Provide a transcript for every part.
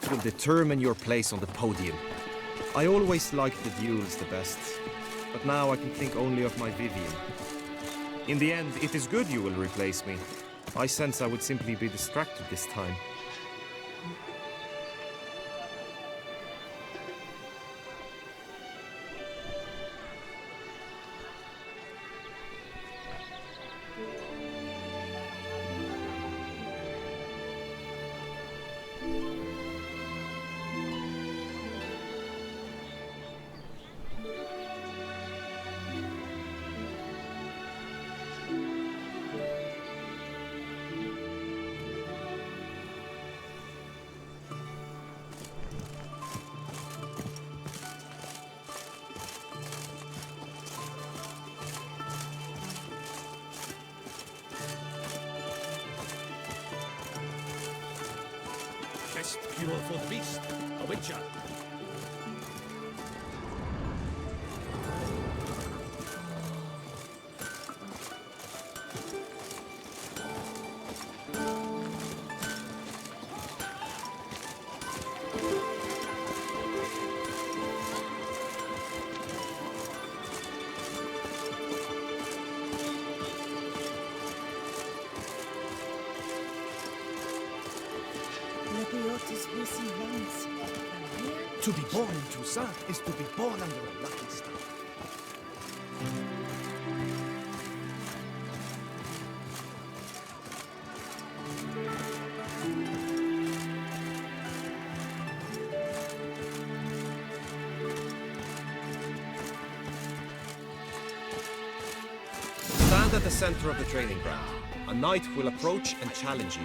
It will determine your place on the podium. I always liked the duels the best, but now I can think only of my Vivian. In the end, it is good you will replace me. I sense I would simply be distracted this time. Best fuel for the beast, a Witcher. To be born in Toussaint is to be born under a lucky star. Stand at the center of the training ground. A knight will approach and challenge you.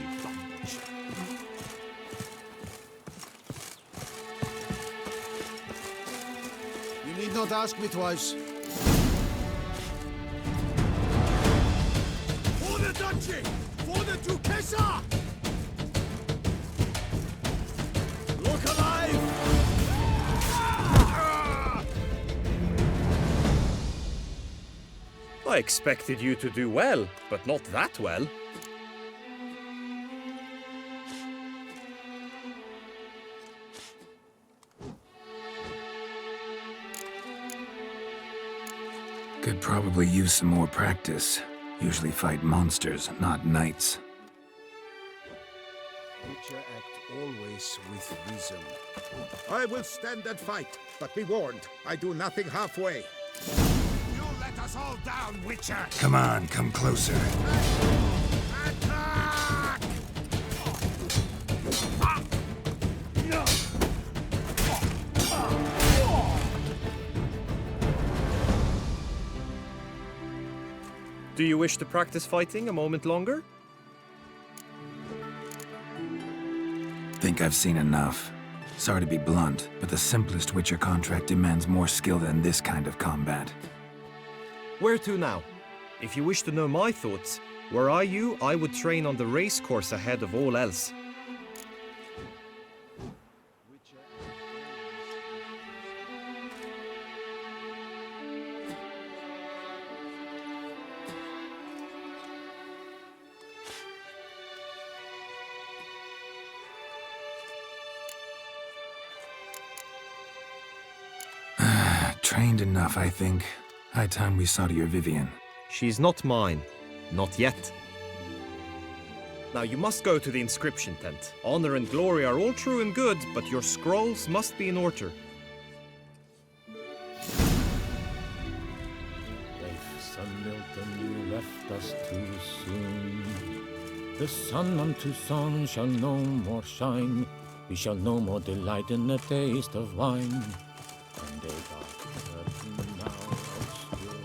You need not ask me twice. For the duchy! For the Duchessa! Look alive! I expected you to do well, but not that well. Could probably use some more practice. Usually fight monsters, not knights. Witcher act always with reason. I will stand and fight, but be warned, I do nothing halfway. You let us all down, Witcher! Come on, come closer. Attack! Do you wish to practice fighting a moment longer? Think I've seen enough. Sorry to be blunt, but the simplest Witcher contract demands more skill than this kind of combat. Where to now? If you wish to know my thoughts, were I you, I would train on the race course ahead of all else. Trained enough, I think. High time we saw to your Vivian. She's not mine. Not yet. Now you must go to the inscription tent. Honor and glory are all true and good, but your scrolls must be in order. Son Milton, you left us too soon. The sun unto sun shall no more shine. We shall no more delight in the taste of wine. And a dark curtain now obscures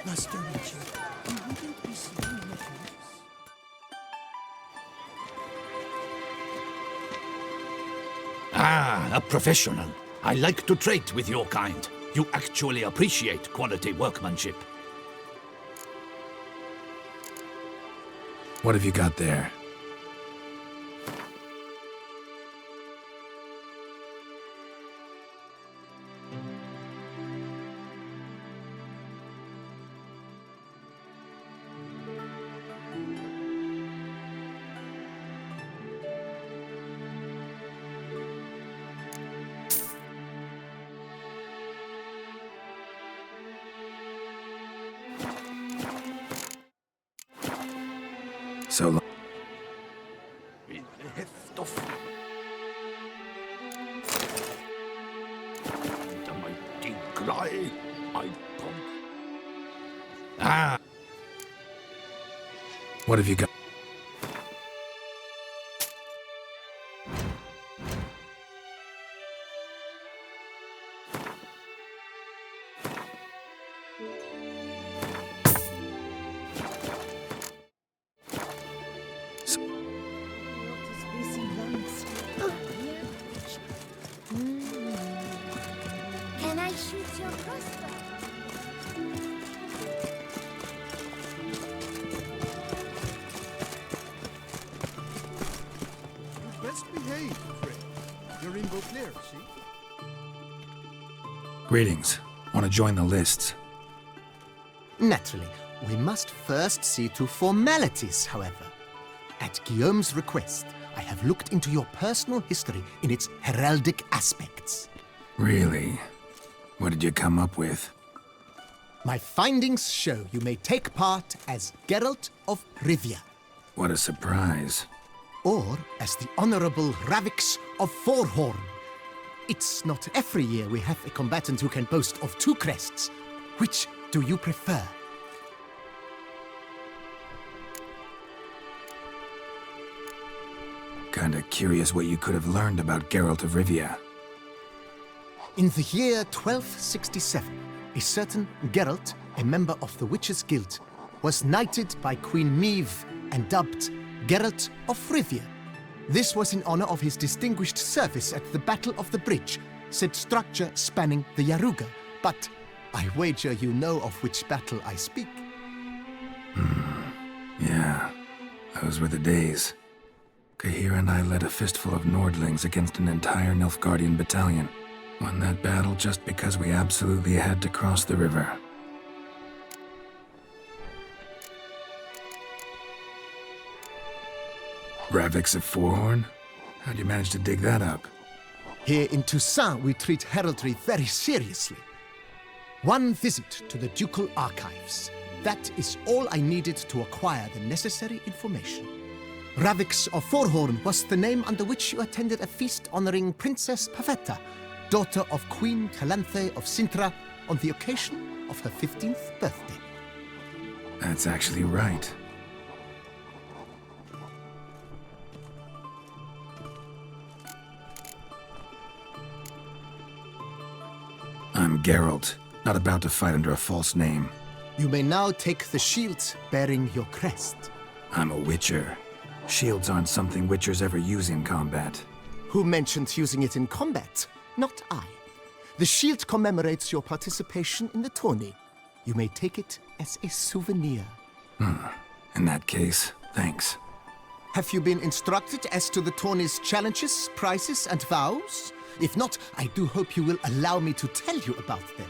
Master Richard, you wouldn't be seen in the house. Ah, a professional. I like to trade with your kind. You actually appreciate quality workmanship. What have you got there? so long. Ah! What have you got? Can I shoot your crossbow? Best behave, friend. You're in clear, see? Greetings. Want to join the lists? Naturally, we must first see to formalities, however. At Guillaume's request, I have looked into your personal history in its heraldic aspects. Really? What did you come up with? My findings show you may take part as Geralt of Rivia, What a surprise. or as the Honorable Ravix of Forhorn. It's not every year we have a combatant who can boast of 2 crests. Which do you prefer? Kinda curious what you could have learned about Geralt of Rivia. In the year 1267, a certain Geralt, a member of the Witches' Guild, was knighted by Queen Meve and dubbed Geralt of Rivia. This was in honor of his distinguished service at the Battle of the Bridge, said structure spanning the Yaruga. But I wager you know of which battle I speak. Yeah, those were the days. Kahir and I led a fistful of Nordlings against an entire Nilfgaardian battalion. Won that battle just because we absolutely had to cross the river. Ravix of Forhorn? How'd you manage to dig that up? Here in Toussaint, we treat heraldry very seriously. One visit to the Ducal Archives. That is all I needed to acquire the necessary information. Ravix of Forhorn was the name under which you attended a feast honoring Princess Pavetta, daughter of Queen Calanthe of Sintra, on the occasion of her 15th birthday. That's actually right. I'm Geralt, not about to fight under a false name. You may now take the shield bearing your crest. I'm a Witcher. Shields aren't something Witchers ever use in combat. Who mentioned using it in combat? Not I. The shield commemorates your participation in the tourney. You may take it as a souvenir. In that case, thanks. Have you been instructed as to the tourney's challenges, prizes, and vows? If not, I do hope you will allow me to tell you about them.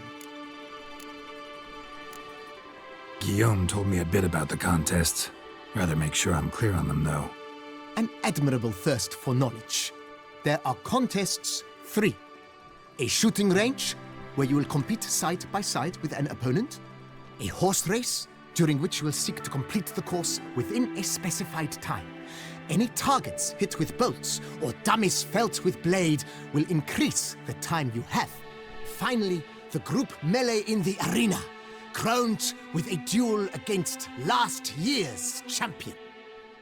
Guillaume told me a bit about the contests. Rather make sure I'm clear on them, though. An admirable thirst for knowledge. There are contests 3. A shooting range, where you will compete side by side with an opponent. A horse race, during which you will seek to complete the course within a specified time. Any targets hit with bolts or dummies felt with blade will increase the time you have. Finally, the group melee in the arena, crowned with a duel against last year's champion.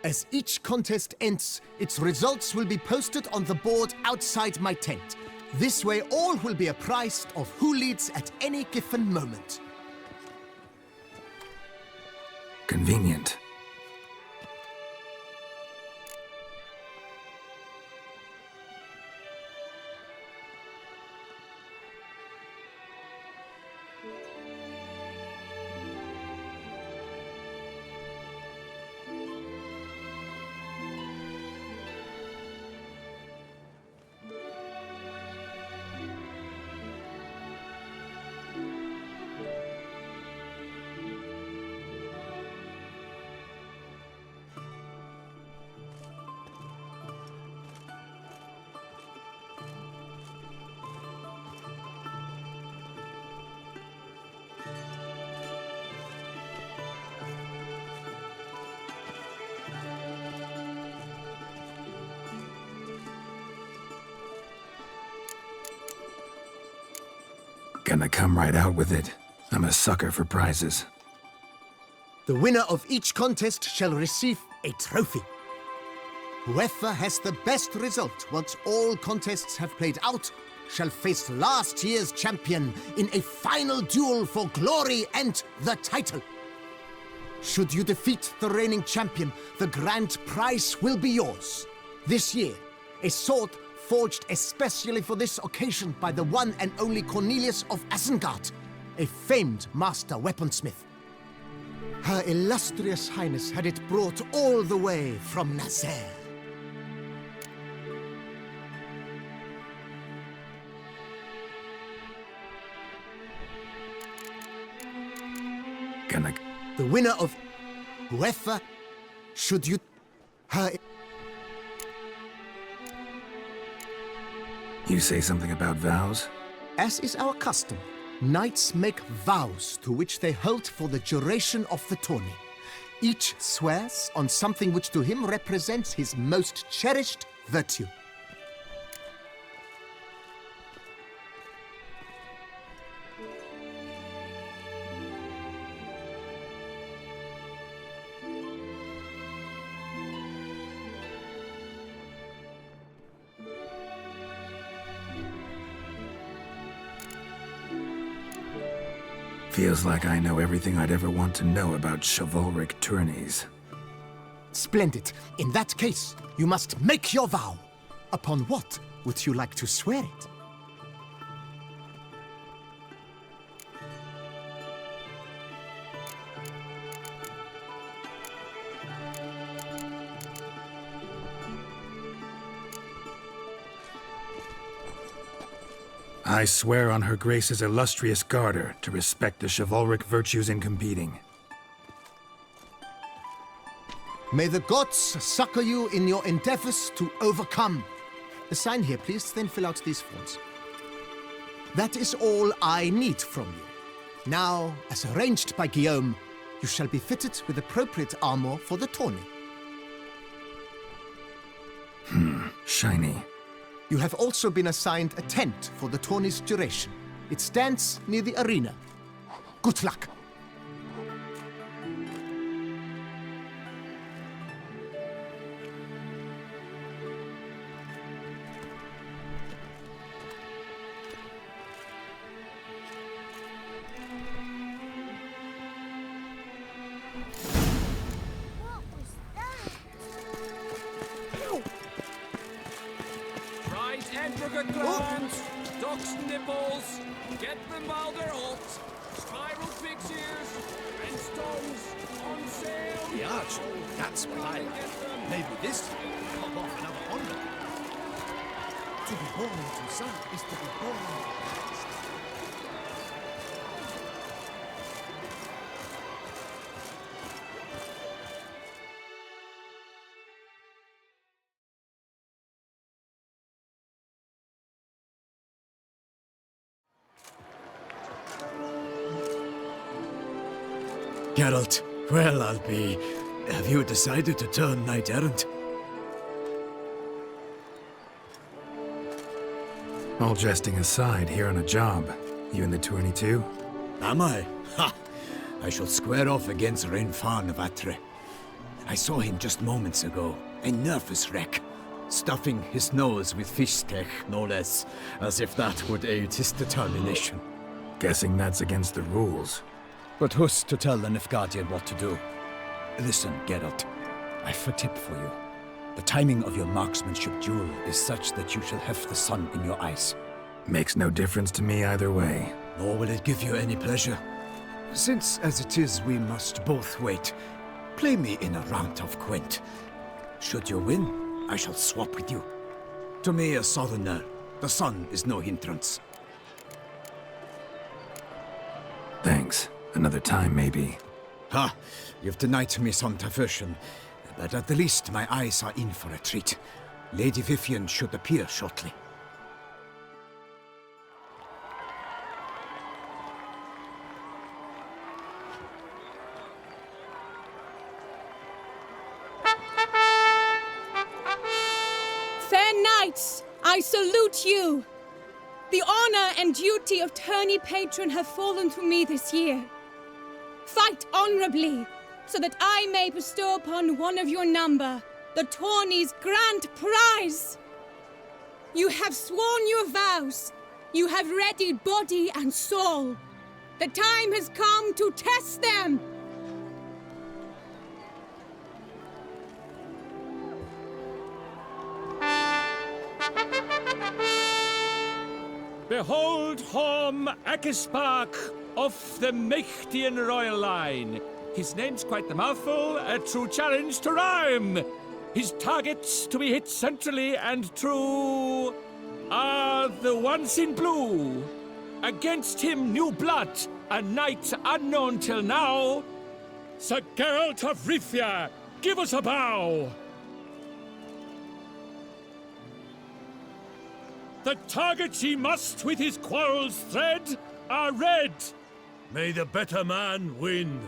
As each contest ends, its results will be posted on the board outside my tent. This way, all will be apprised of who leads at any given moment. Convenient. Gonna come right out with it. I'm a sucker for prizes. The winner of each contest shall receive a trophy. Whoever has the best result once all contests have played out shall face last year's champion in a final duel for glory and the title. Should you defeat the reigning champion, the grand prize will be yours. This year, a sword forged especially for this occasion by the one and only Cornelius of Isengard, a famed master weaponsmith. Her illustrious highness had it brought all the way from Nazaire. Gonna... The winner of whoever should you... Her... You say something about vows? As is our custom, knights make vows to which they hold for the duration of the tourney. Each swears on something which to him represents his most cherished virtue. Feels like I know everything I'd ever want to know about chivalric tourneys. Splendid. In that case, you must make your vow. Upon what would you like to swear it? I swear on Her Grace's illustrious garter to respect the chivalric virtues in competing. May the gods succor you in your endeavors to overcome. Sign here, please, then fill out these forms. That is all I need from you. Now, as arranged by Guillaume, you shall be fitted with appropriate armor for the tourney. Shiny. You have also been assigned a tent for the tourney's duration. It stands near the arena. Good luck. What was that? Right entrecot glands, duck's nipples, get them while they're hot, spiral pig's ears, and stones on sale. Yeah, that's what I like. Maybe this year we'll pop off another 100. To be born to sun is to be born to Christ. Geralt, well, I'll be... Have you decided to turn knight-errant? All jesting aside, here on a job. You in the tourney too? Am I? Ha! I shall square off against Renfan of Atre. I saw him just moments ago. A nervous wreck. Stuffing his nose with fish steak, no less. As if that would aid his determination. Guessing that's against the rules. But who's to tell an Nilfgaardian what to do? Listen, Geralt. I've a tip for you. The timing of your marksmanship duel is such that you shall have the sun in your eyes. Makes no difference to me either way. Nor will it give you any pleasure. Since, as it is, we must both wait, play me in a round of Gwent. Should you win, I shall swap with you. To me, a southerner, the sun is no hindrance. Thanks. Another time, maybe. Ha! You've denied me some diversion, but at the least my eyes are in for a treat. Lady Vivian should appear shortly. Fair knights, I salute you! The honor and duty of tourney patron have fallen to me this year. Fight honorably, so that I may bestow upon one of your number the tourney's grand prize. You have sworn your vows. You have readied body and soul. The time has come to test them. Behold Horm Akispark of the Mechtian royal line. His name's quite the mouthful, a true challenge to rhyme. His targets to be hit centrally and true are the ones in blue. Against him new blood, a knight unknown till now. Sir Geralt of Rivia, give us a bow. The targets he must with his quarrels thread are red. May the better man win.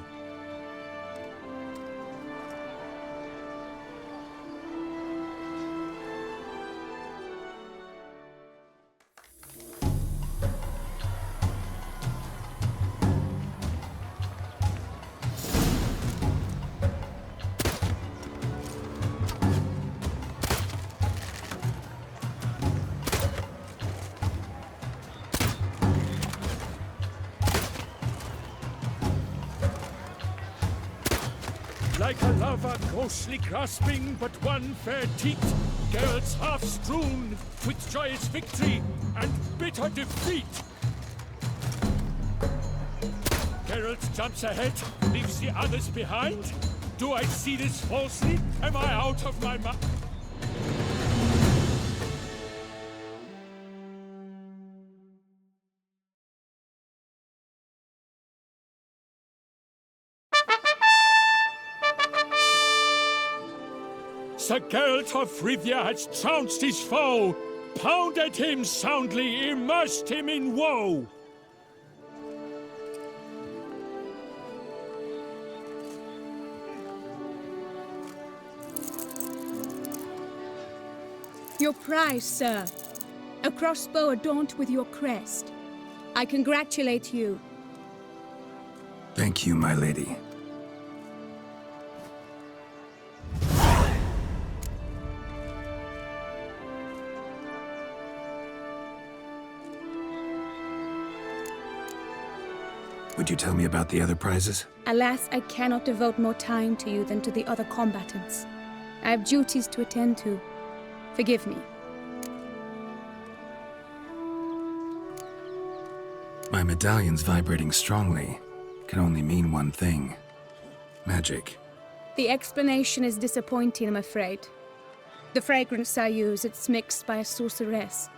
Like a lover ghostly grasping but one fair teat, Geralt's half strewn with joyous victory and bitter defeat. Geralt jumps ahead, leaves the others behind. Do I see this falsely? Am I out of my mind? Sir Geralt of Rivia has trounced his foe, pounded him soundly, immersed him in woe. Your prize, sir. A crossbow adorned with your crest. I congratulate you. Thank you, my lady. Would you tell me about the other prizes? Alas, I cannot devote more time to you than to the other combatants. I have duties to attend to. Forgive me. My medallion's vibrating strongly. Can only mean one thing. Magic. The explanation is disappointing, I'm afraid. The fragrance I use, it's mixed by a sorceress.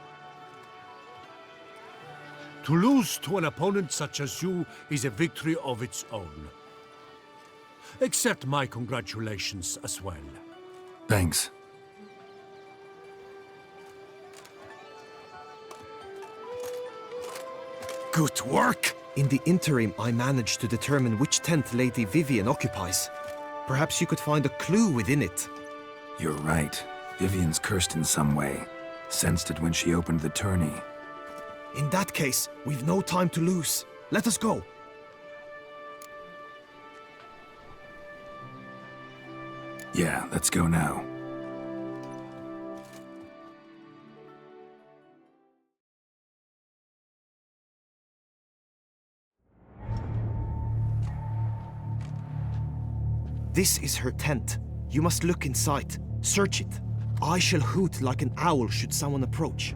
To lose to an opponent such as you is a victory of its own. Accept my congratulations as well. Thanks. Good work! In the interim, I managed to determine which tent Lady Vivian occupies. Perhaps you could find a clue within it. You're right. Vivian's cursed in some way. Sensed it when she opened the tourney. In that case, we've no time to lose. Let us go. Yeah, let's go now. This is her tent. You must look inside. Search it. I shall hoot like an owl should someone approach.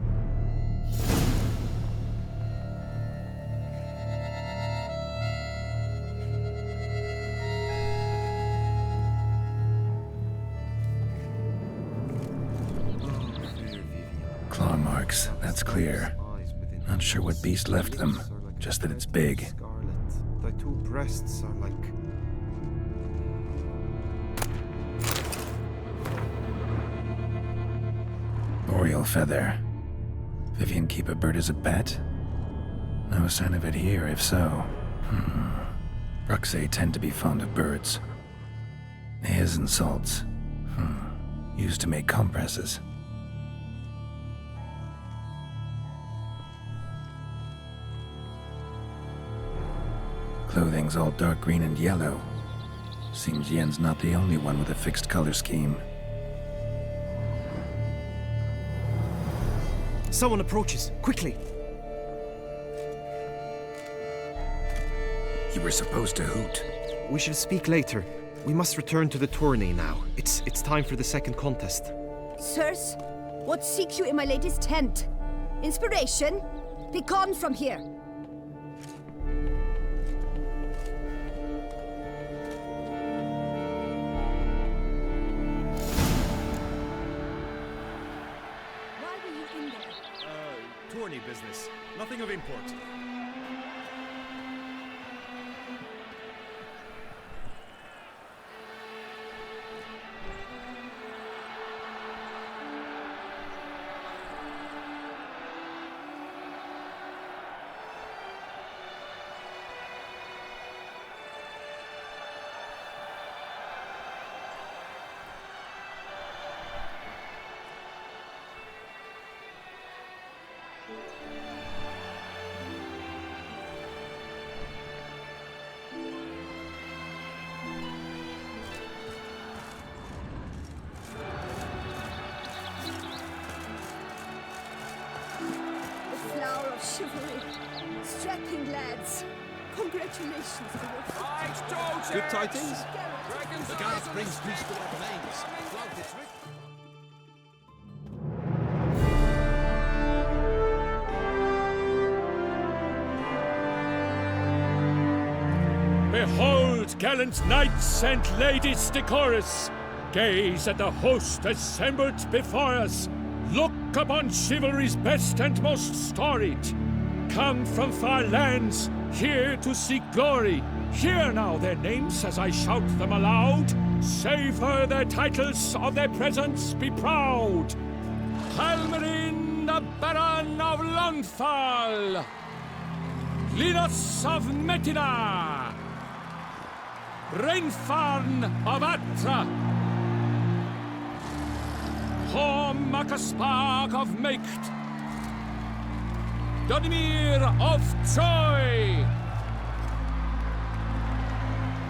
Claw marks, that's clear. Not sure what beast left them, just that it's big. Scarlet. Thy two breasts are like... Oriole feather. Vivian keep a bird as a pet? No sign of it here, if so. Bruxae tend to be fond of birds. Hairs and salts. Used to make compresses. Clothing's all dark green and yellow. Seems Yen's not the only one with a fixed color scheme. Someone approaches. Quickly! You were supposed to hoot. We shall speak later. We must return to the tourney now. It's time for the second contest. Sirs, what seek you in my lady's tent? Inspiration? Be gone from here. Why were you in there? Tourney business. Nothing of import. Flower of chivalry. Strapping lads. Congratulations on your Good tidings? The guard brings peace to our domains. Flout is rich. Behold, gallant knights and ladies decorous, gaze at the host assembled before us. Look upon chivalry's best and most storied. Come from far lands, here to seek glory. Hear now their names as I shout them aloud. Savor their titles, of their presence be proud. Halmarin, the Baron of Lonthal. Linus of Metina. Reinfarn of Atra. Horm Akaspark of Meicht. Dodimir of Troy.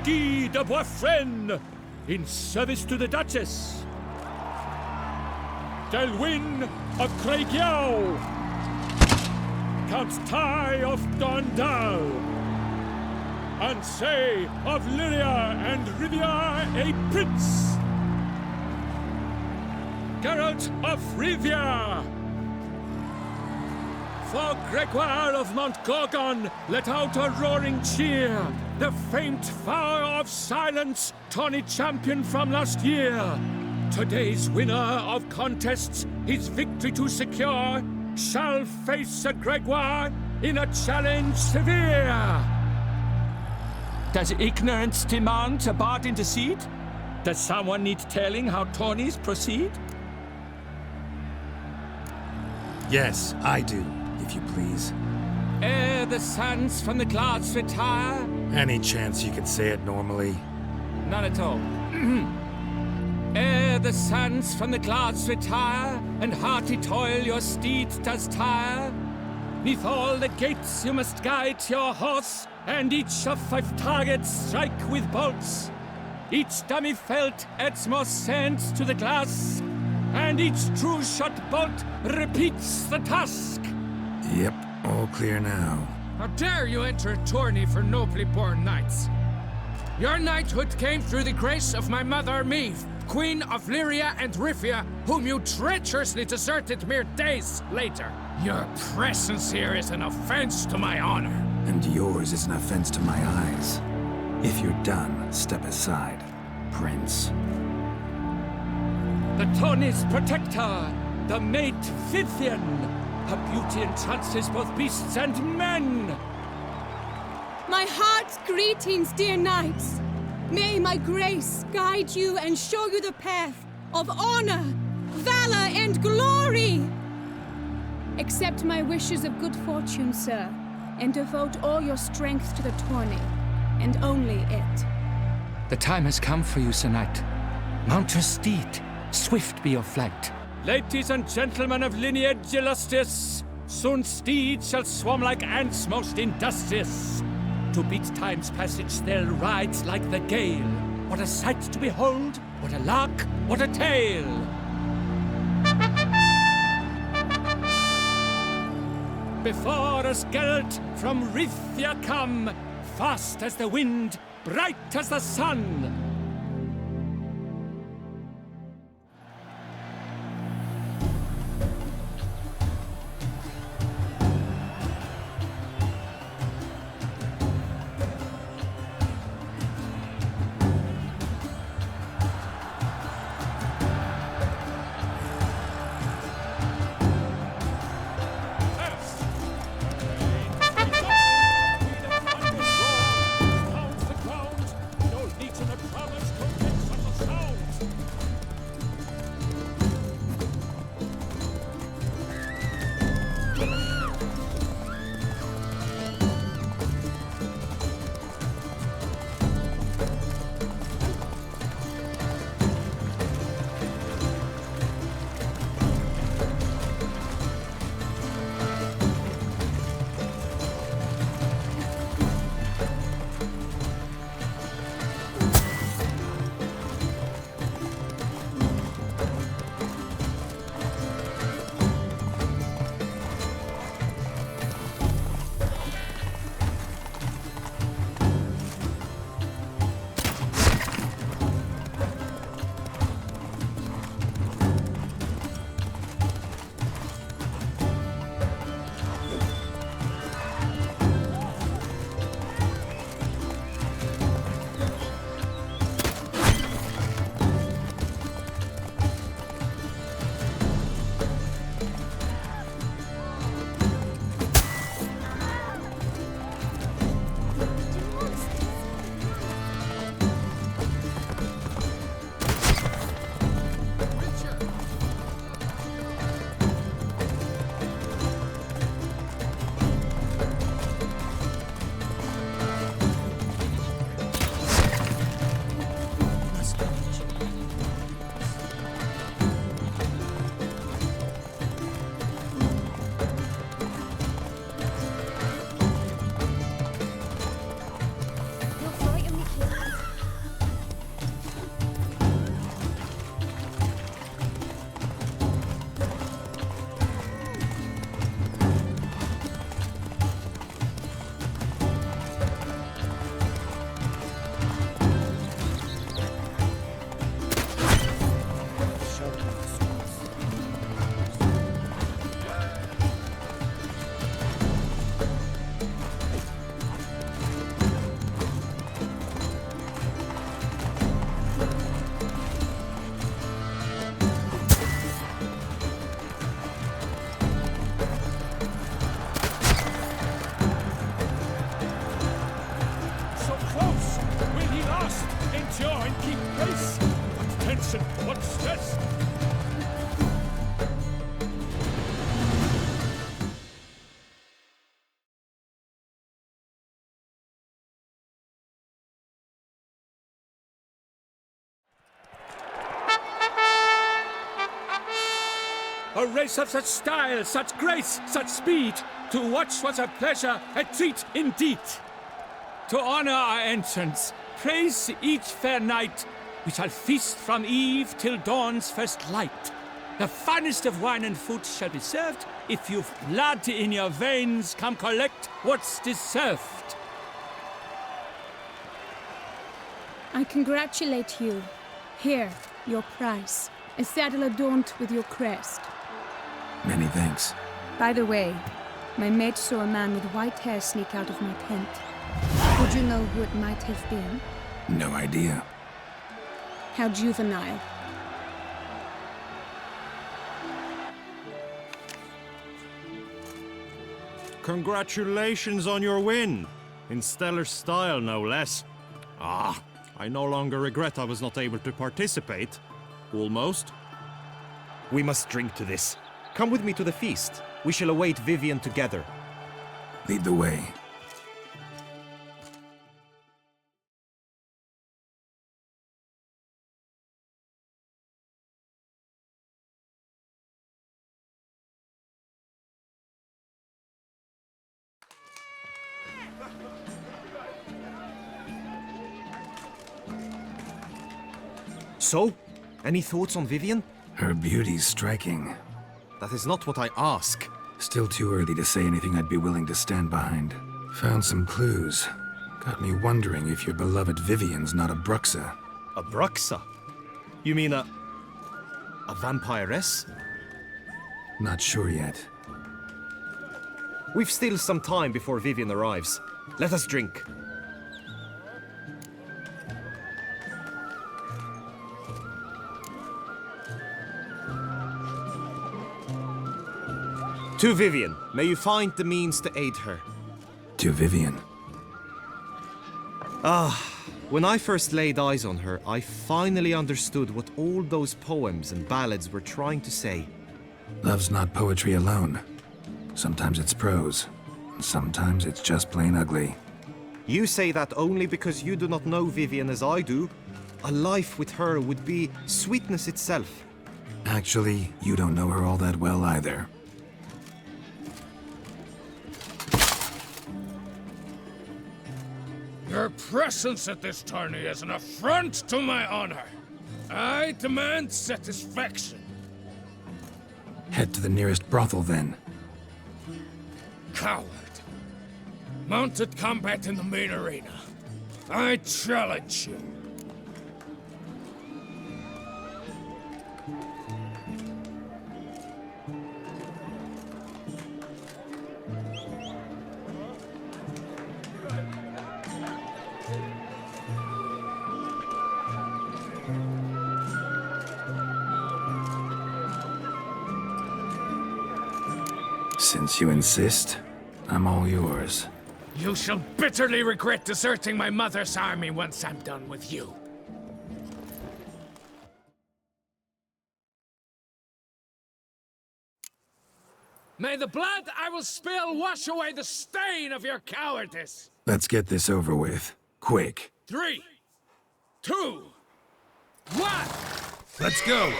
Guy de Boisfren, in service to the Duchess. Delwyn of Craigiau. Count Tai of Dondal. Ansay of Lyria and Rivia a prince. Geralt of Rivia. For Gregoire of Mount Gorgon, let out a roaring cheer. The famed vow of silence, tourney champion from last year. Today's winner of contests, his victory to secure, shall face a Gregoire in a challenge severe. Does ignorance demand a bard intercede? Does someone need telling how tourneys proceed? Yes, I do, if you please. Ere the suns from the clouds retire? Any chance you could say it normally? None at all. Ere the suns from the clouds retire, and hearty toil your steed does tire, neath all the gates you must guide your horse, and each of 5 targets strike with bolts. Each dummy felt adds more sand to the glass, and each true shot bolt repeats the task. Yep, all clear now. How dare you enter a tourney for nobly born knights? Your knighthood came through the grace of my mother Meve, Queen of Lyria and Rifia, whom you treacherously deserted mere days later. Your presence here is an offense to my honor. And yours is an offense to my eyes. If you're done, step aside, Prince. The tourney's protector, the maid Vivian. Her beauty entrances both beasts and men. My heart's greetings, dear knights. May my grace guide you and show you the path of honor, valor, and glory. Accept my wishes of good fortune, sir, and devote all your strength to the tourney, and only it. The time has come for you, Sir Knight. Mount your steed. Swift be your flight. Ladies and gentlemen of lineage illustrious, soon steeds shall swarm like ants most industrious. To beat time's passage, they'll ride like the gale. What a sight to behold! What a lark! What a tale! Before us Gelt from Rithia come, fast as the wind, bright as the sun. What stress! A race of such style, such grace, such speed. To watch was a pleasure, a treat indeed. To honor our entrance, praise each fair knight. We shall feast from eve till dawn's first light. The finest of wine and food shall be served. If you've blood in your veins, come collect what's deserved. I congratulate you. Here, your prize. A saddle adorned with your crest. Many thanks. By the way, my mate saw a man with white hair sneak out of my tent. Would you know who it might have been? No idea. How juvenile. Congratulations on your win. In stellar style, no less. Ah, I no longer regret I was not able to participate. Almost. We must drink to this. Come with me to the feast. We shall await Vivian together. Lead the way. So, any thoughts on Vivian? Her beauty's striking. That is not what I ask. Still too early to say anything I'd be willing to stand behind. Found some clues. Got me wondering if your beloved Vivian's not a Bruxa. A Bruxa? You mean a vampiress? Not sure yet. We've still some time before Vivian arrives. Let us drink. To Vivian, may you find the means to aid her. To Vivian. When I first laid eyes on her, I finally understood what all those poems and ballads were trying to say. Love's not poetry alone. Sometimes it's prose, and sometimes it's just plain ugly. You say that only because you do not know Vivian as I do. A life with her would be sweetness itself. Actually, you don't know her all that well either. Your presence at this tourney is an affront to my honor. I demand satisfaction. Head to the nearest brothel, then. Coward. Mounted combat in the main arena. I challenge you. Since you insist, I'm all yours. You shall bitterly regret deserting my mother's army once I'm done with you. May the blood I will spill wash away the stain of your cowardice! Let's get this over with. Quick. 3, 2, 1! Let's go!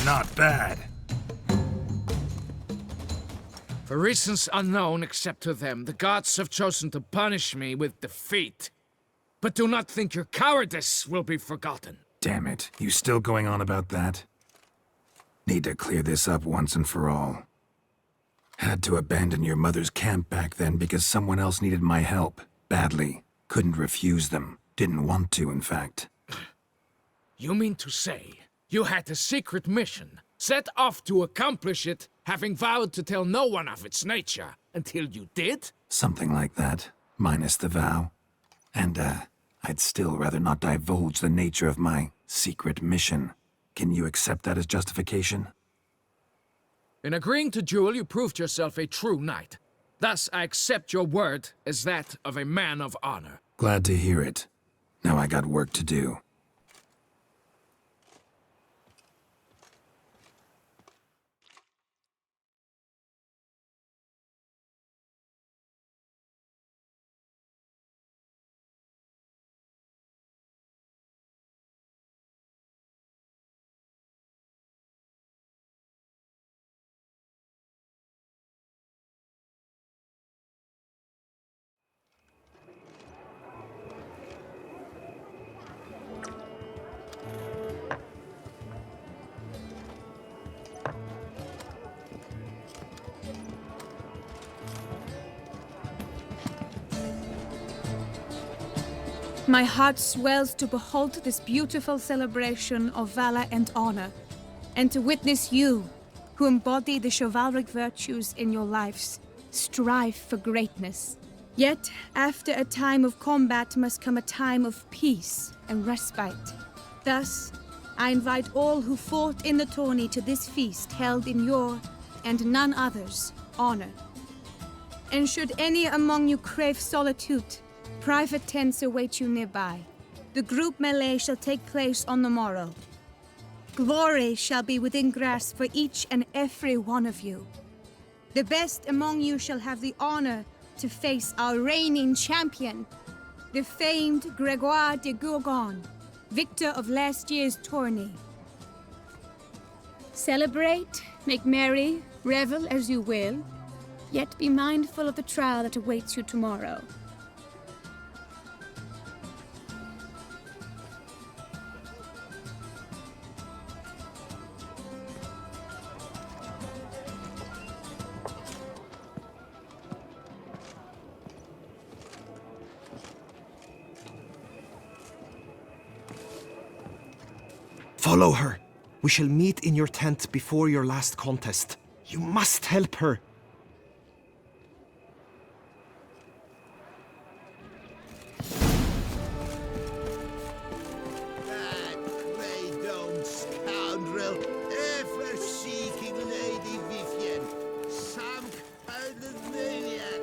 Not bad. For reasons unknown except to them, the gods have chosen to punish me with defeat. But do not think your cowardice will be forgotten. Damn it. You still going on about that? Need to clear this up once and for all. Had to abandon your mother's camp back then because someone else needed my help. Badly. Couldn't refuse them. Didn't want to, in fact. You mean to say you had a secret mission, set off to accomplish it, having vowed to tell no one of its nature, until you did? Something like that. Minus the vow. And, I'd still rather not divulge the nature of my secret mission. Can you accept that as justification? In agreeing to duel, you proved yourself a true knight. Thus, I accept your word as that of a man of honor. Glad to hear it. Now I got work to do. My heart swells to behold this beautiful celebration of valor and honor, and to witness you, who embody the chivalric virtues in your lives, strive for greatness. Yet, after a time of combat must come a time of peace and respite. Thus, I invite all who fought in the tourney to this feast held in your, and none other's, honor. And should any among you crave solitude, Private tents await you nearby. The group melee shall take place on the morrow. Glory shall be within grasp for each and every one of you. The best among you shall have the honor to face our reigning champion, the famed Gregoire de Gourgon, victor of last year's tourney. Celebrate, make merry, revel as you will, yet be mindful of the trial that awaits you tomorrow. Follow her. We shall meet in your tent before your last contest. You must help her. That grey-domed scoundrel, ever seeking Lady Vivian, some kind of maniac.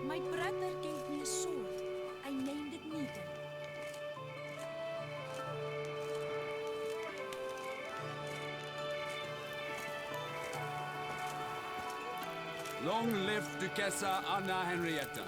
My brother gave me a sword. I named it Needle. Long live Duchessa Anna Henrietta.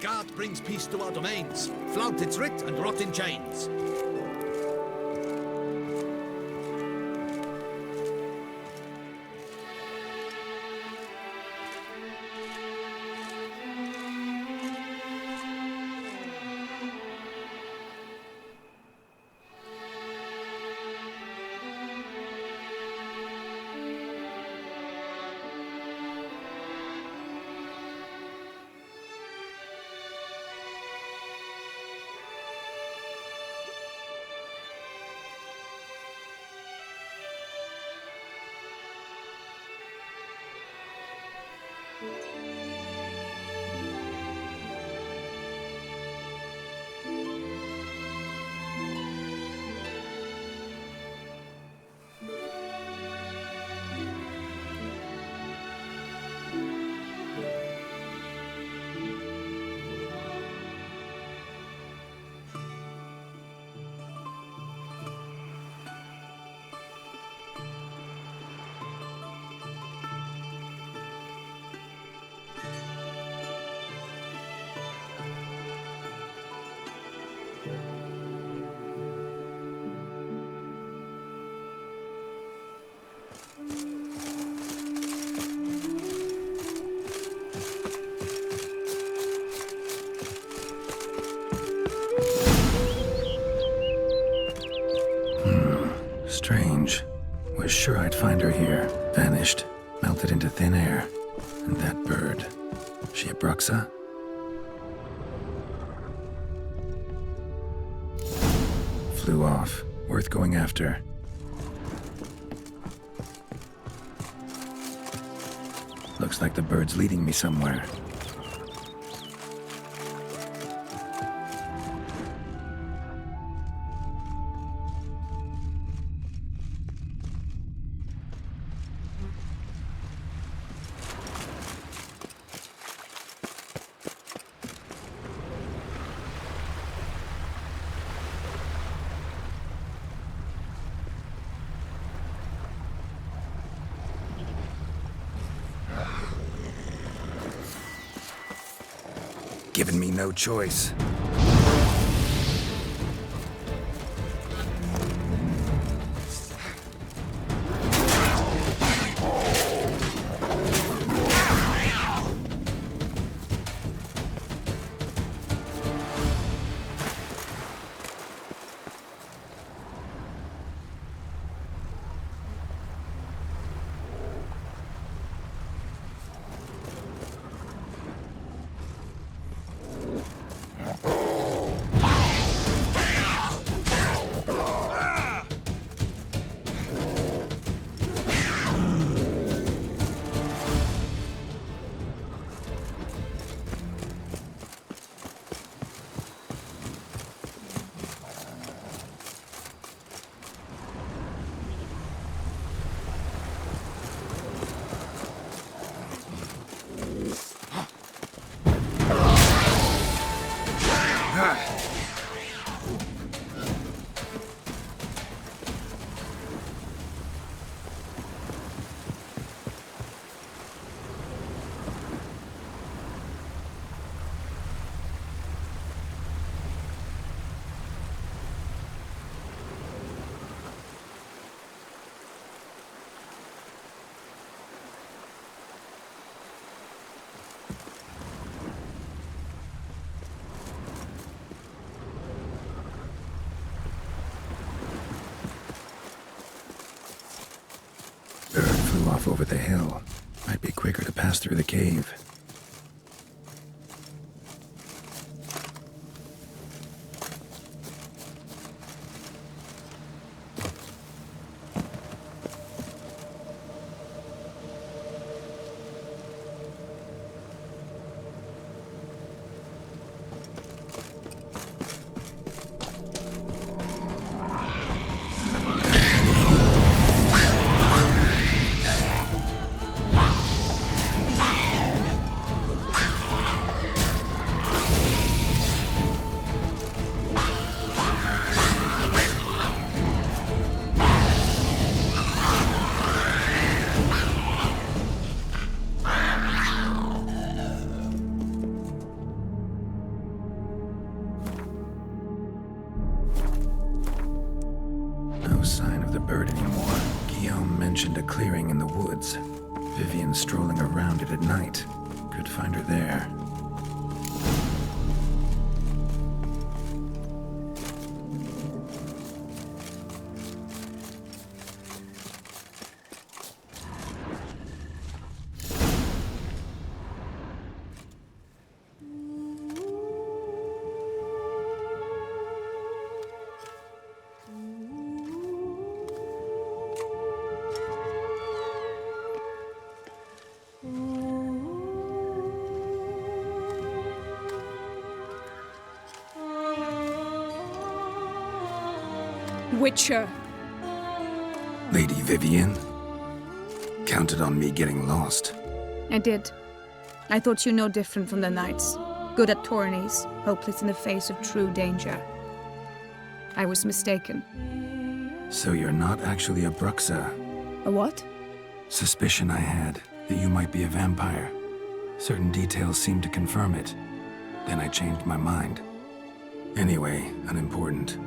art brings peace to our domains. Flout its writ and rot in chains. Strange. Was sure I'd find her here. Vanished. Melted into thin air. And that bird. She a Bruxa? Flew off. Worth going after. Looks like the bird's leading me somewhere. Given me no choice. Off over the hill. Might be quicker to pass through the cave. No sign of the bird anymore. Guillaume mentioned a clearing in the woods. Vivian strolling around it at night. Could find her there. Witcher. Lady Vivian? Counted on me getting lost. I did. I thought you no different from the knights. Good at tourneys, hopeless in the face of true danger. I was mistaken. So you're not actually a Bruxa? A what? Suspicion I had, that you might be a vampire. Certain details seemed to confirm it. Then I changed my mind. Anyway, unimportant.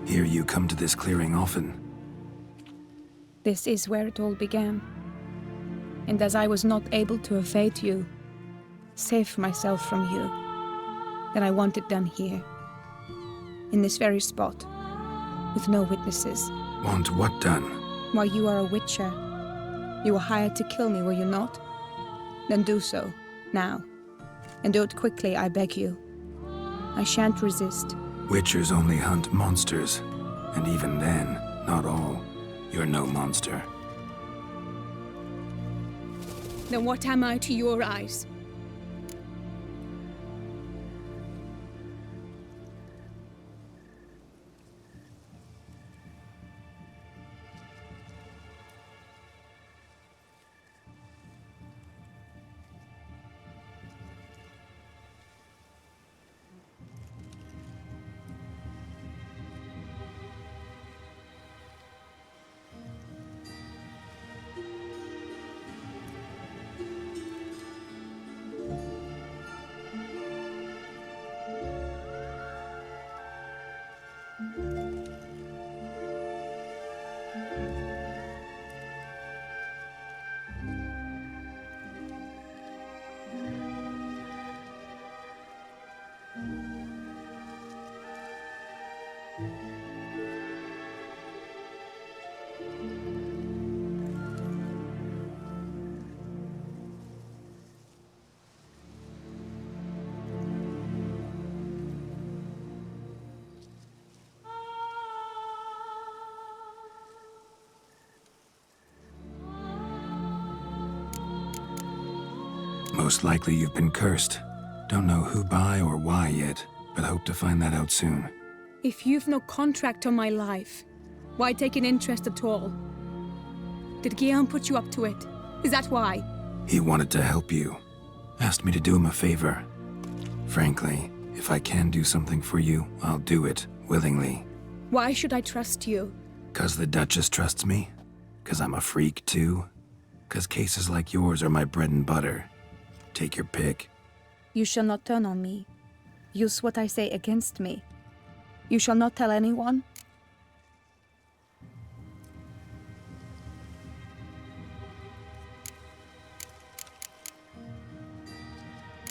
Hear you come to this clearing often. This is where it all began. And as I was not able to evade you, save myself from you, then I want it done here. In this very spot. With no witnesses. Want what done? Why, you are a witcher. You were hired to kill me, were you not? Then do so, now. And do it quickly, I beg you. I shan't resist. Witchers only hunt monsters. And even then, not all. You're no monster. Then what am I to your eyes? Most likely you've been cursed. Don't know who by or why yet, but hope to find that out soon. If you've no contract on my life, why take an interest at all? Did Guillaume put you up to it? Is that why? He wanted to help you. Asked me to do him a favor. Frankly, if I can do something for you, I'll do it, willingly. Why should I trust you? 'Cause the Duchess trusts me? 'Cause I'm a freak, too? 'Cause cases like yours are my bread and butter. Take your pick. You shall not turn on me. Use what I say against me. You shall not tell anyone?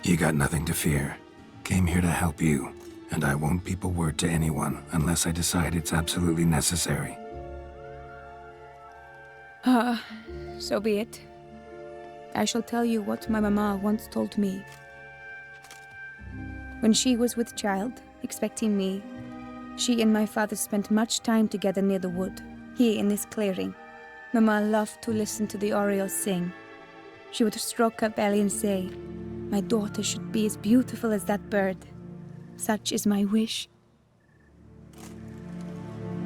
You got nothing to fear. Came here to help you, and I won't peep a word to anyone unless I decide it's absolutely necessary. So be it. I shall tell you what my mama once told me. When she was with child, expecting me, she and my father spent much time together near the wood, here in this clearing. Mama loved to listen to the orioles sing. She would stroke her belly and say, "My daughter should be as beautiful as that bird. Such is my wish."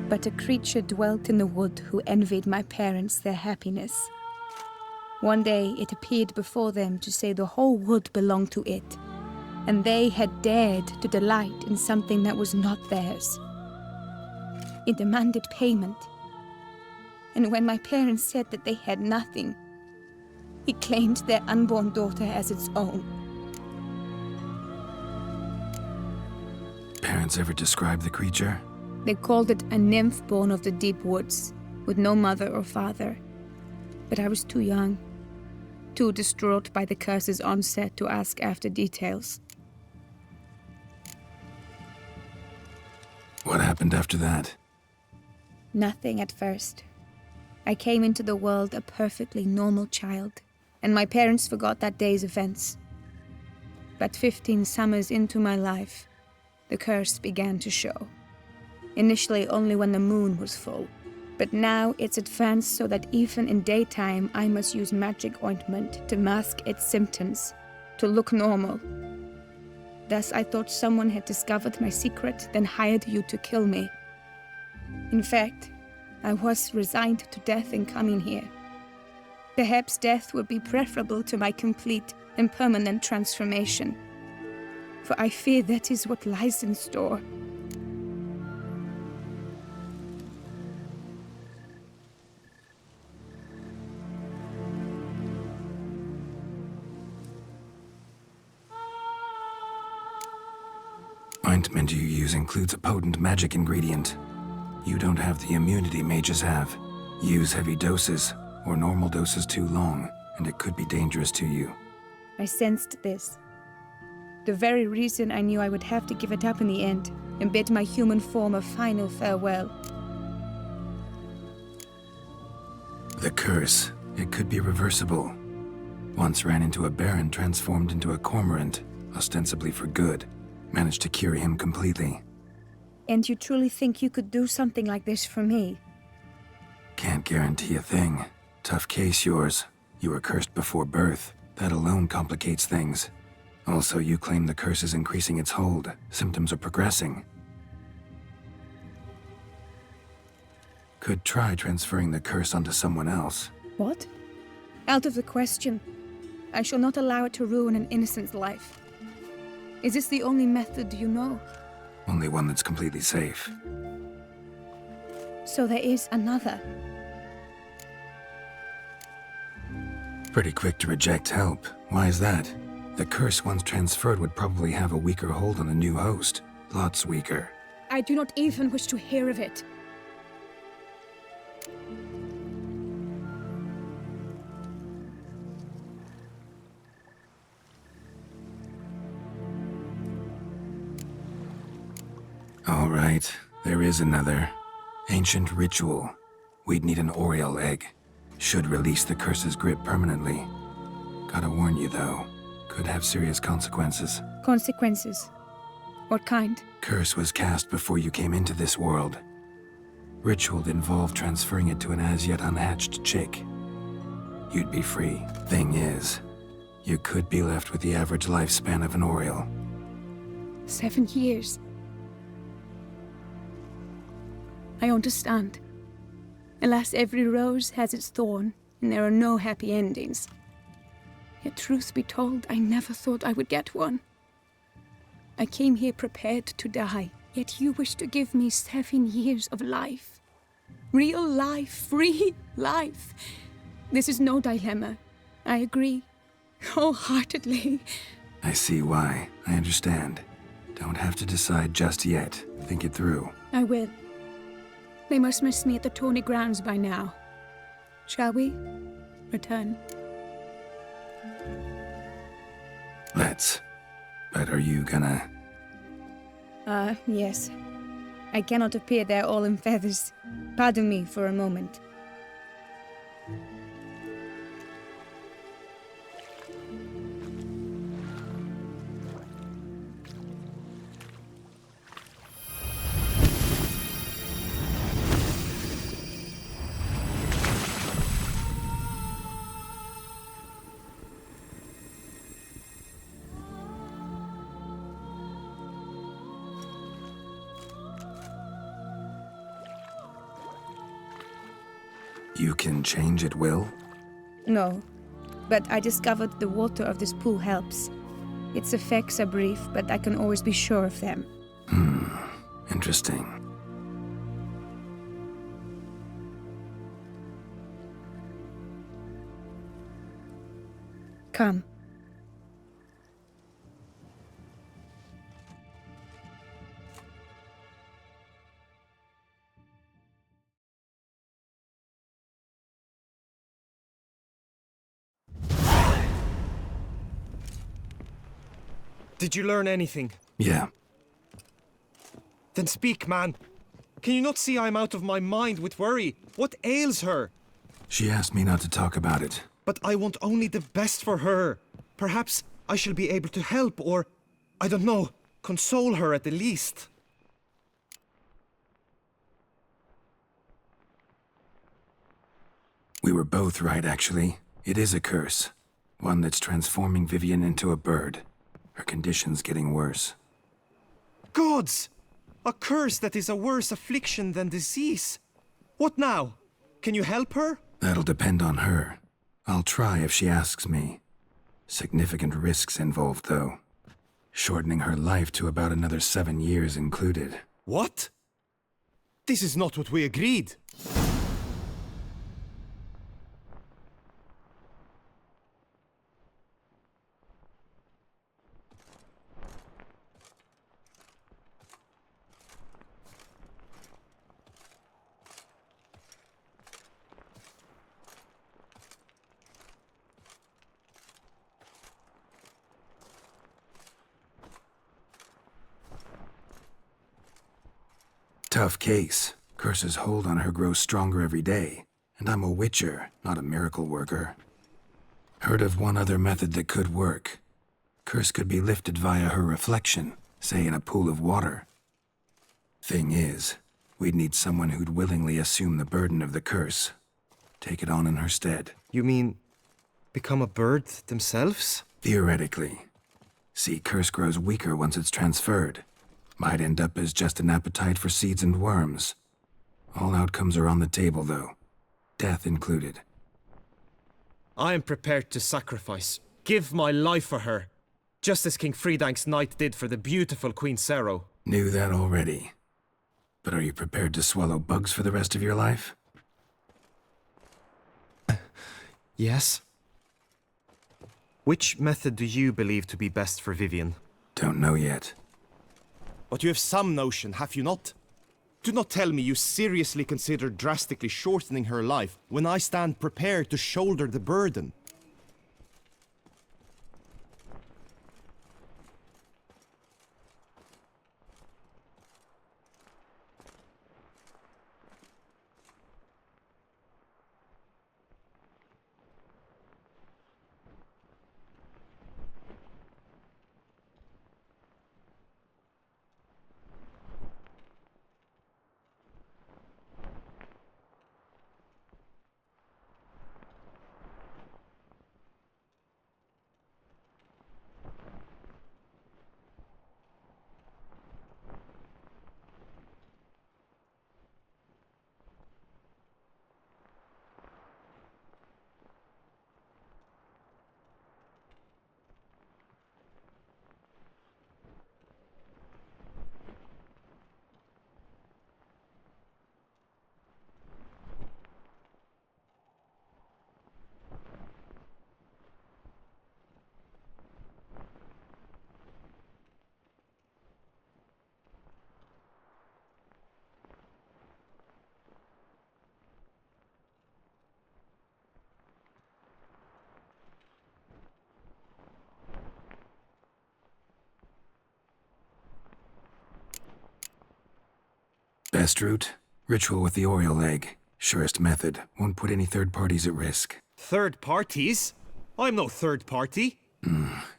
But a creature dwelt in the wood who envied my parents their happiness. One day it appeared before them to say the whole wood belonged to it, and they had dared to delight in something that was not theirs. It demanded payment, and when my parents said that they had nothing, it claimed their unborn daughter as its own. Parents ever describe the creature? They called it a nymph born of the deep woods, with no mother or father. But I was too young, too distraught by the curse's onset to ask after details. What happened after that? Nothing at first. I came into the world a perfectly normal child, and my parents forgot that day's events. But 15 summers into my life, the curse began to show. Initially only when the moon was full, but now it's advanced so that even in daytime I must use magic ointment to mask its symptoms, to look normal. Thus I thought someone had discovered my secret, then hired you to kill me. In fact, I was resigned to death in coming here. Perhaps death would be preferable to my complete and permanent transformation, for I fear that is what lies in store. Ointment you use includes a potent magic ingredient. You don't have the immunity mages have. Use heavy doses, or normal doses too long, and it could be dangerous to you. I sensed this. The very reason I knew I would have to give it up in the end, and bid my human form a final farewell. The curse, it could be reversible. Once ran into a baron transformed into a cormorant, ostensibly for good. Managed to cure him completely. And you truly think you could do something like this for me? Can't guarantee a thing. Tough case yours. You were cursed before birth. That alone complicates things. Also, you claim the curse is increasing its hold. Symptoms are progressing. Could try transferring the curse onto someone else. What? Out of the question. I shall not allow it to ruin an innocent's life. Is this the only method you know? Only one that's completely safe. So there is another. Pretty quick to reject help. Why is that? The curse once transferred would probably have a weaker hold on the new host. Lots weaker. I do not even wish to hear of it. All right, there is another. Ancient ritual. We'd need an Oriole egg. Should release the curse's grip permanently. Gotta warn you though, could have serious consequences. Consequences? What kind? Curse was cast before you came into this world. Ritual involved transferring it to an as-yet unhatched chick. You'd be free. Thing is, you could be left with the average lifespan of an Oriole. 7 years. I understand. Alas, every rose has its thorn, and there are no happy endings. Yet truth be told, I never thought I would get one. I came here prepared to die, yet you wish to give me 7 years of life. Real life, free life. This is no dilemma. I agree, wholeheartedly. I see why. I understand. Don't have to decide just yet. Think it through. I will. They must miss me at the Tawny grounds by now. Shall we return? Let's. But are you gonna... Yes. I cannot appear there all in feathers. Pardon me for a moment. You can change at will? No, but I discovered the water of this pool helps. Its effects are brief, but I can always be sure of them. Interesting. Come. Did you learn anything? Yeah. Then speak, man. Can you not see I'm out of my mind with worry? What ails her? She asked me not to talk about it. But I want only the best for her. Perhaps I shall be able to help, or, I don't know, console her at the least. We were both right, actually. It is a curse. One that's transforming Vivian into a bird. Her condition's getting worse. Gods! A curse that is a worse affliction than disease. What now? Can you help her? That'll depend on her. I'll try if she asks me. Significant risks involved, though. Shortening her life to about another 7 years included. What? This is not what we agreed. Tough case. Curse's hold on her grows stronger every day. And I'm a Witcher, not a miracle worker. Heard of one other method that could work. Curse could be lifted via her reflection, say in a pool of water. Thing is, we'd need someone who'd willingly assume the burden of the curse. Take it on in her stead. You mean, become a bird themselves? Theoretically. See, curse grows weaker once it's transferred. Might end up as just an appetite for seeds and worms. All outcomes are on the table, though. Death included. I am prepared to sacrifice. Give my life for her. Just as King Fridank's knight did for the beautiful Queen Sero. Knew that already. But are you prepared to swallow bugs for the rest of your life? Yes. Which method do you believe to be best for Vivian? Don't know yet. But you have some notion, have you not? Do not tell me you seriously consider drastically shortening her life when I stand prepared to shoulder the burden. Best route? Ritual with the Oriole egg. Surest method. Won't put any third parties at risk. Third parties? I'm no third party.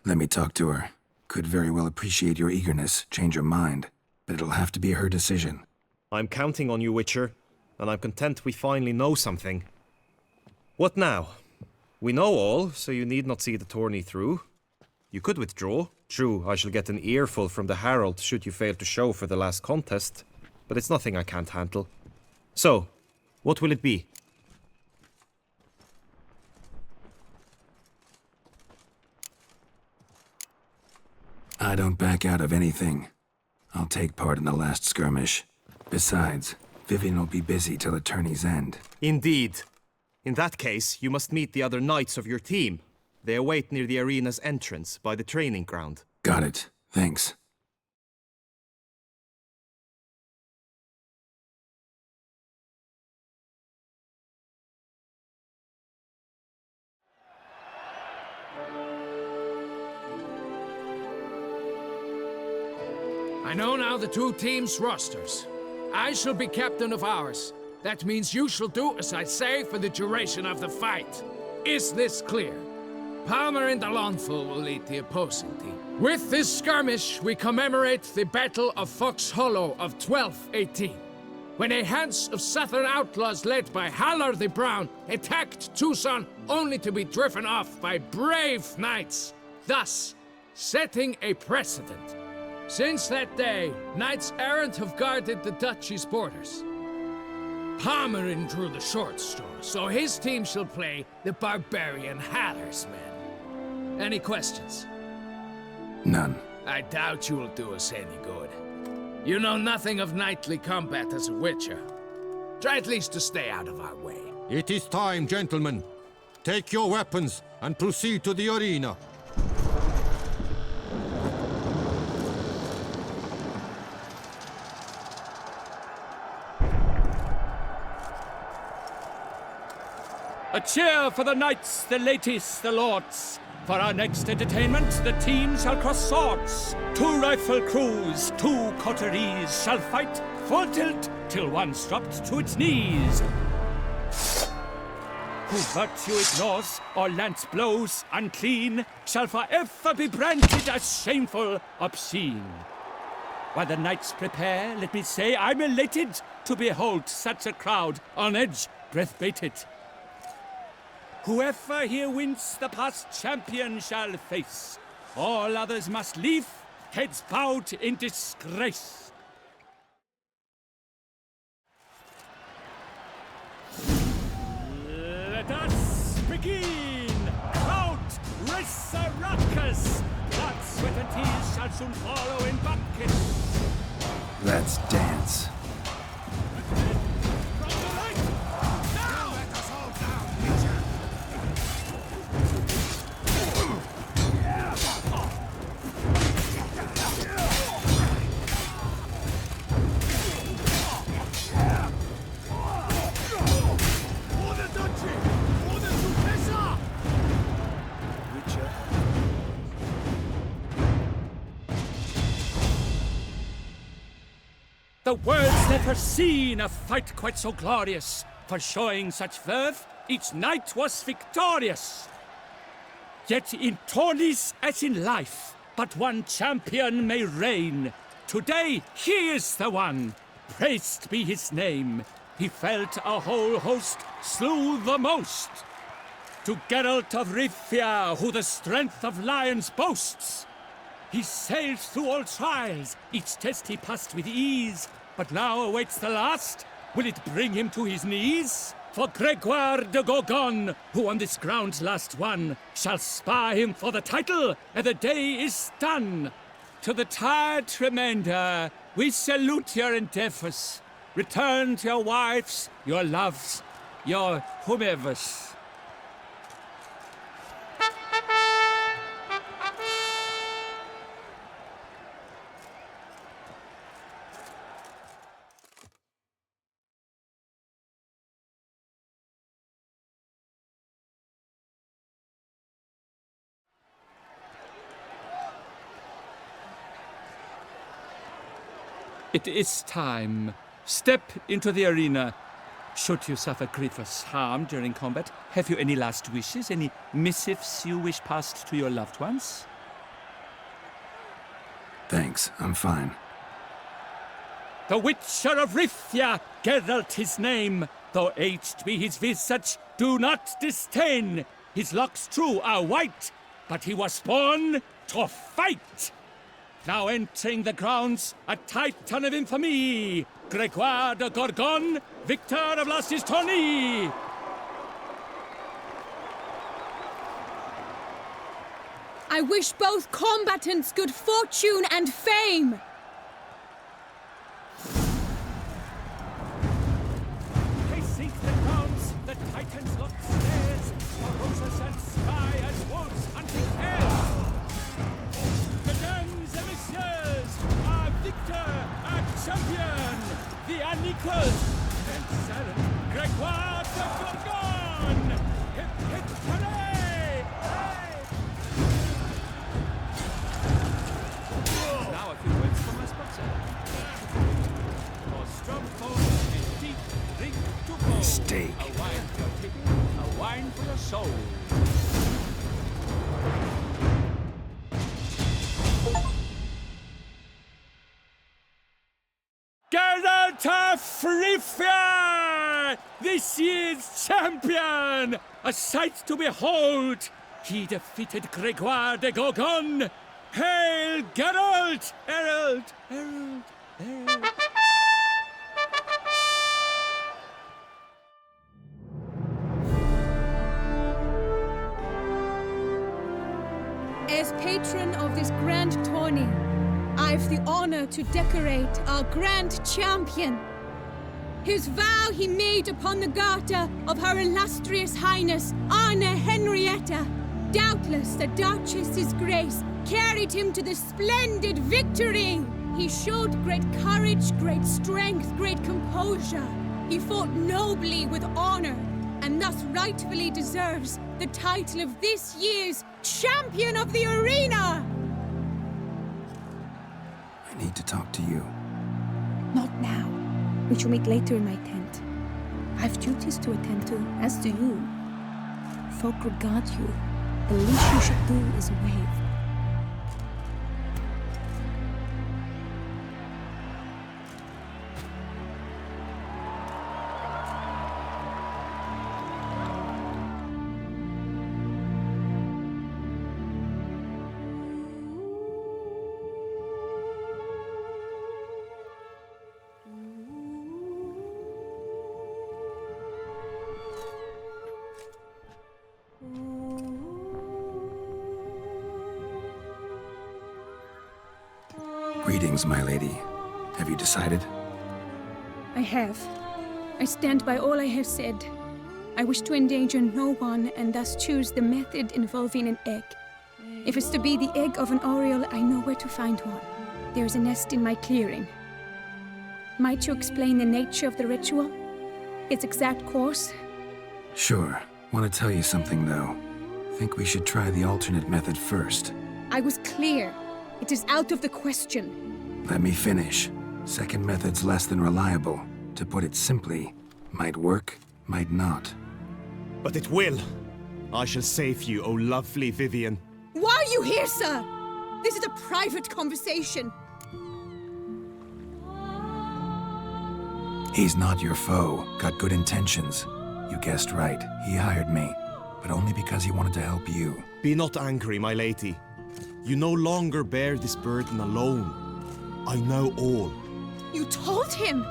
Let me talk to her. Could very well appreciate your eagerness, change her mind. But it'll have to be her decision. I'm counting on you, Witcher. And I'm content we finally know something. What now? We know all, so you need not see the tourney through. You could withdraw. True, I shall get an earful from the Herald should you fail to show for the last contest. But it's nothing I can't handle. So, what will it be? I don't back out of anything. I'll take part in the last skirmish. Besides, Vivian will be busy till the tourney's end. Indeed. In that case, you must meet the other knights of your team. They await near the arena's entrance, by the training ground. Got it. Thanks. I know now the two teams' rosters. I shall be captain of ours. That means you shall do as I say for the duration of the fight. Is this clear? Palmer and Alonful will lead the opposing team. With this skirmish, we commemorate the Battle of Fox Hollow of 1218, when a Hans of Southern outlaws led by Haller the Brown attacked Tucson only to be driven off by brave knights, thus setting a precedent. Since that day, knights errant have guarded the duchy's borders. Palmerin drew the short straw, so his team shall play the barbarian Haller's men. Any questions? None. I doubt you will do us any good. You know nothing of knightly combat as a witcher. Try at least to stay out of our way. It is time, gentlemen. Take your weapons and proceed to the arena. A cheer for the knights, the ladies, the lords. For our next entertainment, the teams shall cross swords. 2 rifle crews, 2 coteries shall fight full tilt till one's dropped to its knees. Who virtue ignores or lance blows unclean shall forever be branded as shameful, obscene. While the knights prepare, let me say I'm elated to behold such a crowd on edge, breath baited. Whoever here wins the past champion shall face. All others must leave, heads bowed in disgrace. Let us begin! Crowd, race a ruckus! Blood, sweat and tears shall soon follow in buckets. Let's dance. The world's never seen a fight quite so glorious. For showing such verve, each knight was victorious. Yet in tourneys as in life, but one champion may reign. Today he is the one, praised be his name. He felt a whole host, slew the most. To Geralt of Rivia, who the strength of lions boasts. He sailed through all trials, each test he passed with ease. But now awaits the last. Will it bring him to his knees? For Gregoire de Gorgon, who on this ground last won, shall spar him for the title, and the day is done. To the tired remainder, we salute your endeavors. Return to your wives, your loves, your whomevers. It is time. Step into the arena. Should you suffer grievous harm during combat, have you any last wishes, any missives you wish passed to your loved ones? Thanks, I'm fine. The Witcher of Rivia, Geralt his name. Though aged be his visage, do not disdain. His locks true are white, but he was born to fight. Now entering the grounds, a titan of infamy, Gregoire de Gorgon, victor of Las's tourney. I wish both combatants good fortune and fame. Pacing the grounds, the titans locked stairs, ferocious and spry as wolves hunting hares. Mesdames et messieurs, our victor, our champion, the unequaled and silent Gregoire de Gorgon! Hip, hip, hooray! Hey! Now a few words from my sponsor. steak. A wine for your pity, a wine for your soul. Geralt of Rivia! This year's champion! A sight to behold! He defeated Gregoire de Gorgon! Hail, Geralt! Herald! Herald! Herald! As patron of this grand tourney, I've the honor to decorate our grand champion. His vow he made upon the garter of her illustrious highness, Anna Henrietta. Doubtless the Duchess's grace carried him to the splendid victory. He showed great courage, great strength, great composure. He fought nobly with honor, and thus rightfully deserves the title of this year's Champion of the Arena! I need to talk to you. Not now. We shall meet later in my tent. I've duties to attend to, as do you. Folk regard you. The least you should do is wave. Greetings, my lady. Have you decided? I have. I stand by all I have said. I wish to endanger no one and thus choose the method involving an egg. If it's to be the egg of an oriole, I know where to find one. There is a nest in my clearing. Might you explain the nature of the ritual? Its exact course? Sure. Want to tell you something, though. Think we should try the alternate method first. I was clear. It is out of the question. Let me finish. Second method's less than reliable. To put it simply, might work, might not. But it will. I shall save you, O lovely Vivian. Why are you here, sir? This is a private conversation. He's not your foe. Got good intentions. You guessed right. He hired me. But only because he wanted to help you. Be not angry, my lady. You no longer bear this burden alone. I know all. You told him!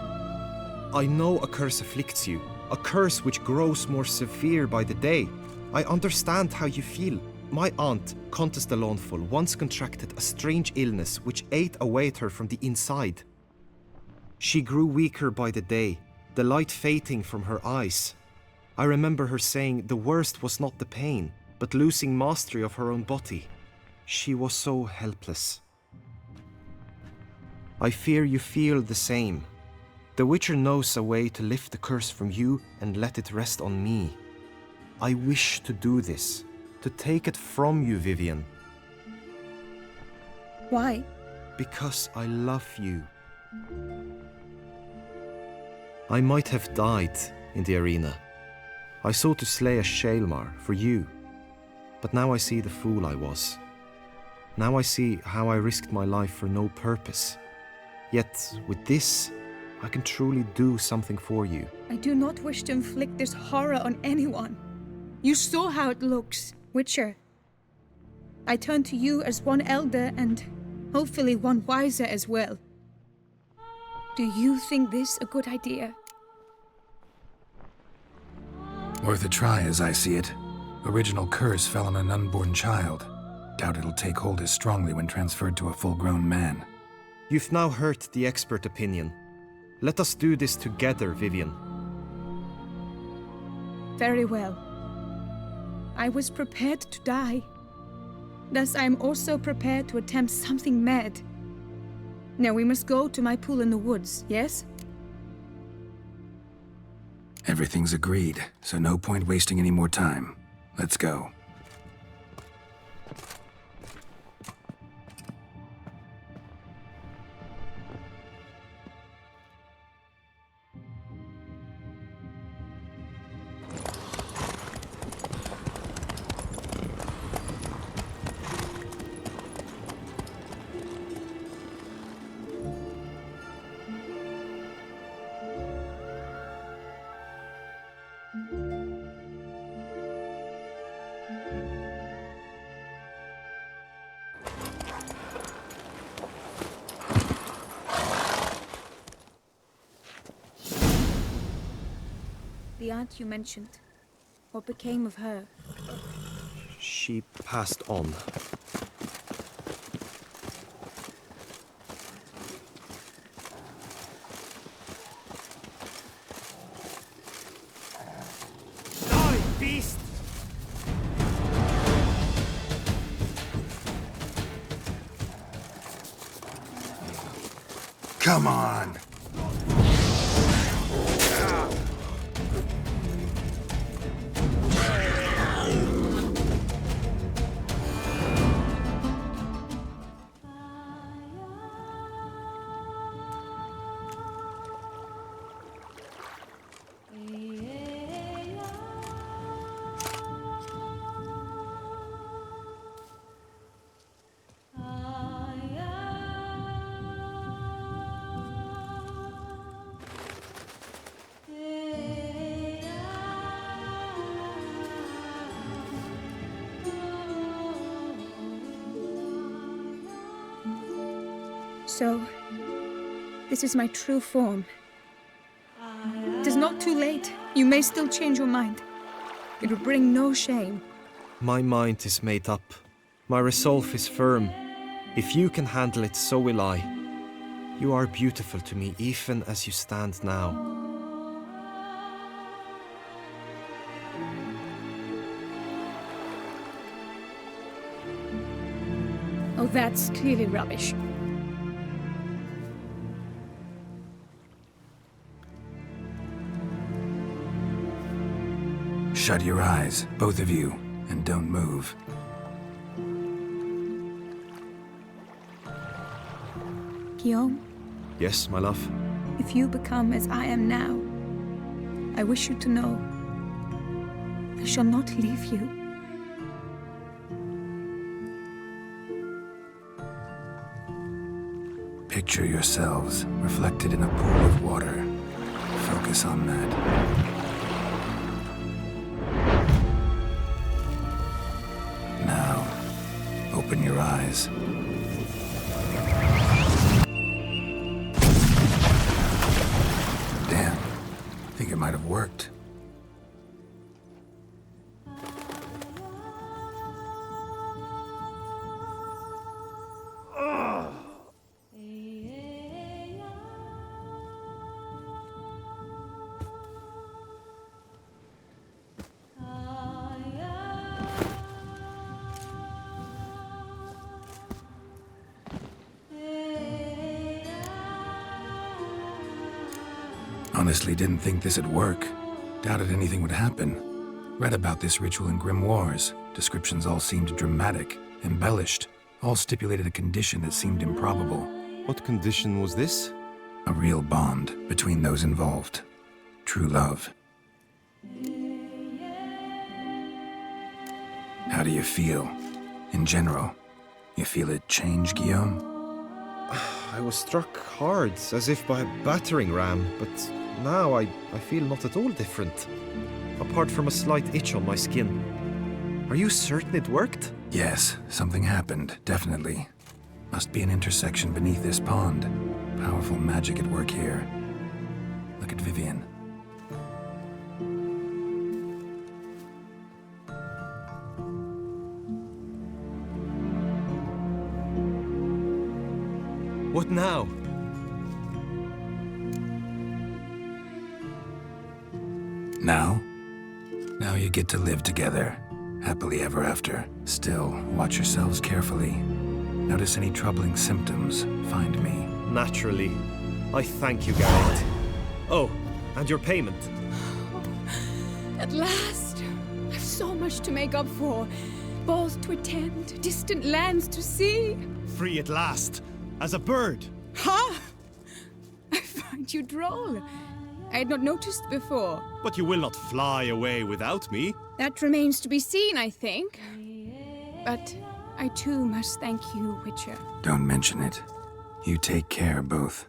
I know a curse afflicts you. A curse which grows more severe by the day. I understand how you feel. My aunt, Countess de Lawnful, once contracted a strange illness which ate away at her from the inside. She grew weaker by the day, the light fading from her eyes. I remember her saying the worst was not the pain, but losing mastery of her own body. She was so helpless. I fear you feel the same. The Witcher knows a way to lift the curse from you and let it rest on me. I wish to do this, to take it from you, Vivian. Why? Because I love you. I might have died in the arena. I sought to slay a Shaelmar for you. But now I see the fool I was. Now I see how I risked my life for no purpose. Yet, with this, I can truly do something for you. I do not wish to inflict this horror on anyone. You saw how it looks, Witcher. I turn to you as one elder and hopefully one wiser as well. Do you think this a good idea? Worth a try as I see it. Original curse fell on an unborn child. Doubt it'll take hold as strongly when transferred to a full-grown man. You've now heard the expert opinion. Let us do this together, Vivian. Very well. I was prepared to die. Thus I am also prepared to attempt something mad. Now we must go to my pool in the woods, yes? Everything's agreed, so no point wasting any more time. Let's go. The aunt you mentioned. What became of her? She passed on. Die, beast! Come on! So, this is my true form. It is not too late. You may still change your mind. It will bring no shame. My mind is made up. My resolve is firm. If you can handle it, so will I. You are beautiful to me, even as you stand now. Oh, that's clearly rubbish. Shut your eyes, both of you, and don't move. Guillaume, Yes, my love? if you become as I am now, I wish you to know I shall not leave you. Picture yourselves reflected in a pool of water. Focus on that. Now, open your eyes. Damn, I think it might have worked. Honestly didn't think this'd work. Doubted anything would happen. Read about this ritual in grimoires. Descriptions all seemed dramatic, embellished. All stipulated a condition that seemed improbable. What condition was this? A real bond between those involved. True love. How do you feel? In general, you feel it change, Guillaume? I was struck hard, as if by a battering ram, but now I feel not at all different. Apart from a slight itch on my skin. Are you certain it worked? Yes, something happened, definitely. Must be an intersection beneath this pond. Powerful magic at work here. Look at Vivian. What now? Now? Now you get to live together. Happily ever after. Still, watch yourselves carefully. Notice any troubling symptoms, find me. Naturally. I thank you, Garrett. Oh, and your payment. At last! I've so much to make up for. Balls to attend, distant lands to see. Free at last, as a bird. Ha! I find you droll. I had not noticed before. But you will not fly away without me. That remains to be seen, I think. But I too must thank you, Witcher. Don't mention it. You take care, both.